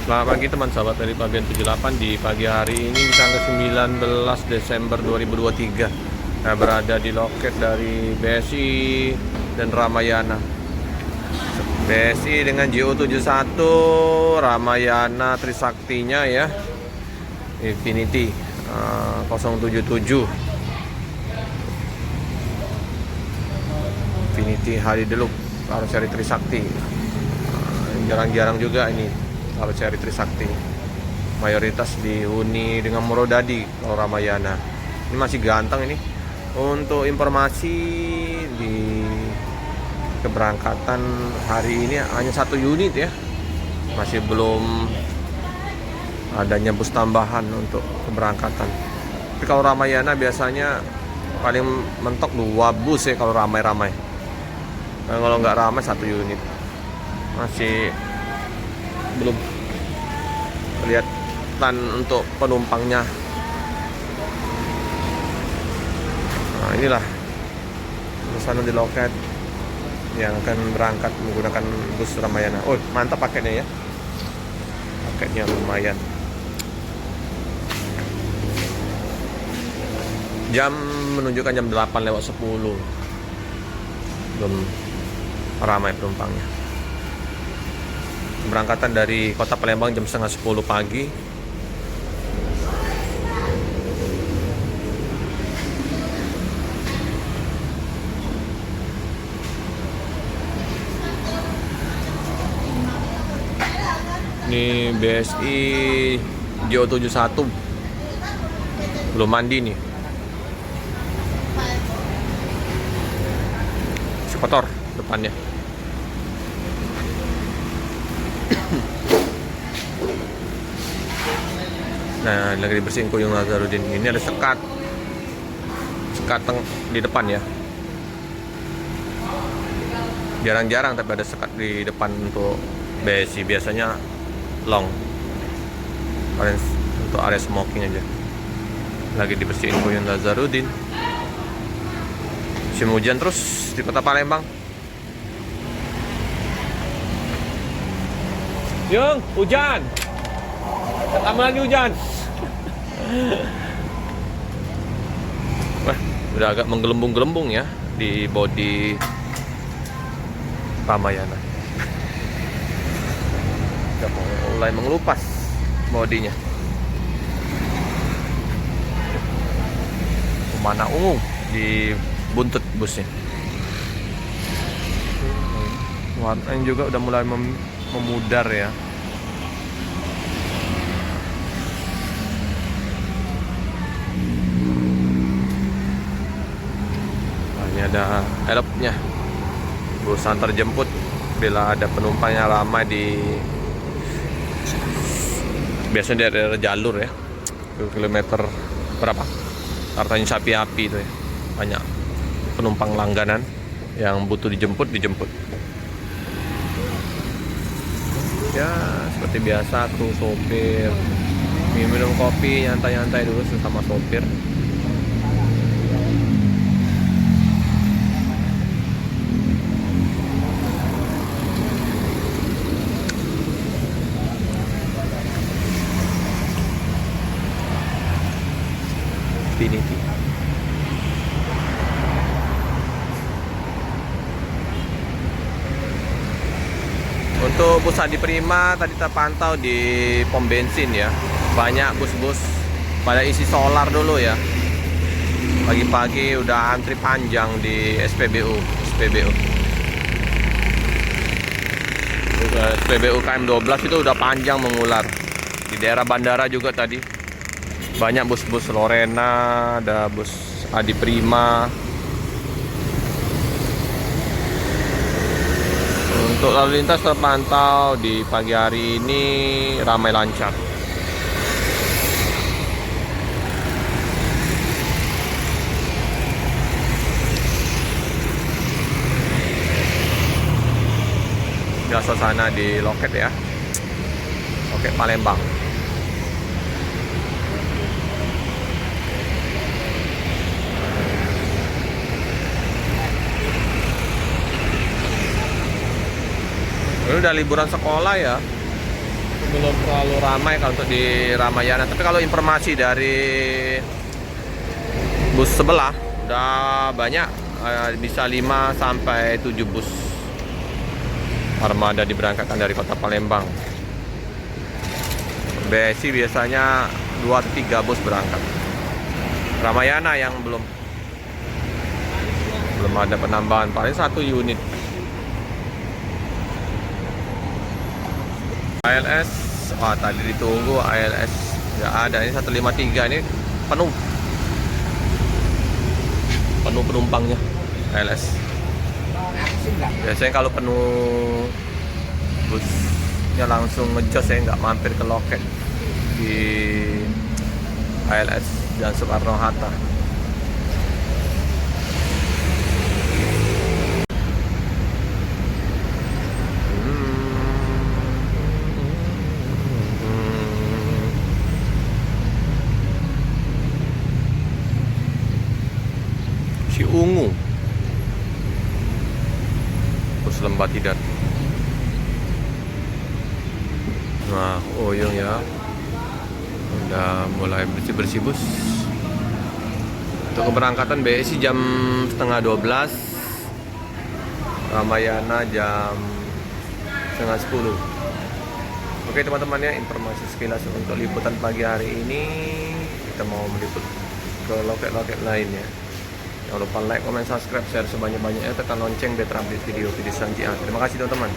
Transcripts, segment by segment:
Selamat pagi teman sahabat dari Pabian 78. Di pagi hari ini tanggal 19 Desember 2023, saya berada di loket dari BSI dan Ramayana. BSI dengan JO71, Ramayana Trisaktinya ya, Infinity 077, Infinity hari Deluxe harus cari Trisakti. Jarang-jarang juga ini kalau cari Trisakti, mayoritas dihuni dengan Morodadi kalau Ramayana. Ini masih ganteng ini. Untuk informasi, di keberangkatan hari ini hanya 1 unit ya, masih belum adanya bus tambahan untuk keberangkatan. Tapi kalau Ramayana biasanya paling mentok 2 bus ya kalau ramai-ramai. Kalau nggak ramai 1 unit. Masih belum kelihatan untuk penumpangnya. Nah, inilah pesanan di loket yang akan berangkat menggunakan bus Ramayana. Oh, mantap paketnya ya. Paketnya lumayan. Jam menunjukkan jam 8:10. Belum ramai penumpangnya. Keberangkatan dari kota Palembang jam setengah 10 pagi. Ini BSI JO71, belum mandi nih, si kotor depannya. Nah, lagi dibersihin Kuyung Nazarudin. Ini ada sekat di depan ya. Jarang-jarang tapi ada sekat di depan untuk BSI. Biasanya long, paling untuk area smoking aja. Lagi dibersihin Kuyung Nazarudin. Musim hujan terus di kota Palembang. Yung, hujan. Tambah lagi hujan. Wah, udah agak menggelembung-gelembung ya di bodi Ramayana. Udah mulai mengelupas bodinya. Mana ungu di buntut busnya. Warnanya juga udah mulai memudar ya. Ada elopnya, bus antar jemput bila ada penumpangnya lama di biasanya di area jalur ya, kilometer berapa Tartanya Sapi Api itu ya, banyak penumpang langganan yang butuh dijemput ya. Seperti biasa tuh sopir minum kopi, nyantai-nyantai dulu sesama sopir. Infinity. Untuk bus Adi Prima tadi terpantau di pom bensin ya. Banyak bus-bus pada isi solar dulu ya. Pagi-pagi udah antri panjang di SPBU. SPBU KM12 itu udah panjang mengular. Di daerah bandara juga tadi banyak bus-bus Lorena, ada bus Adi Prima. Untuk lalu lintas terpantau di pagi hari ini ramai lancar. Suasana di loket ya, loket Palembang. Ini udah liburan sekolah ya. belum terlalu ramai kalau untuk di Ramayana. Tapi kalau informasi dari bus sebelah udah banyak, bisa 5 sampai 7 bus armada diberangkatkan dari kota Palembang. BSI biasanya 2-3 bus berangkat. Ramayana yang belum ada penambahan, paling 1 unit. ALS, tadi ditunggu ALS nggak ada. Ini 153 ini penuh penumpangnya ALS. Biasanya kalau penuh busnya langsung ngejos, saya nggak mampir ke loket di ALS dan Soekarno-Hatta. Si Ungu, bus Lembah Tidar. Nah, Oyong ya, udah mulai bersih-bersih bus. Untuk keberangkatan BSI jam setengah 12, Ramayana jam setengah 10. Oke teman-teman ya, informasi sekilas untuk liputan pagi hari ini. Kita mau meliput ke loket-loket lainnya. Jangan lupa like, comment, subscribe, share sebanyak-banyaknya, tekan lonceng biar terupdate video-video selanjutnya. Terima kasih teman-teman.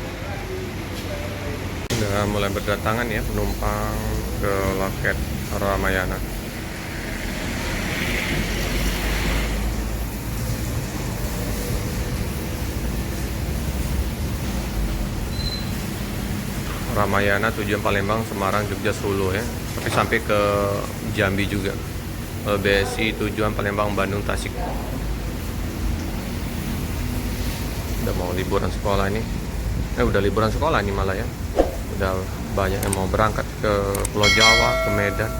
Sudah mulai berdatangan ya penumpang ke loket Ramayana. Ramayana tujuan Palembang, Semarang, Jogja, Solo ya. Tapi sampai ke Jambi juga. BSI tujuan Palembang, Bandung, Tasik. Udah mau liburan sekolah ini. Udah liburan sekolah ini malah ya. Udah banyak yang mau berangkat ke Pulau Jawa, ke Medan.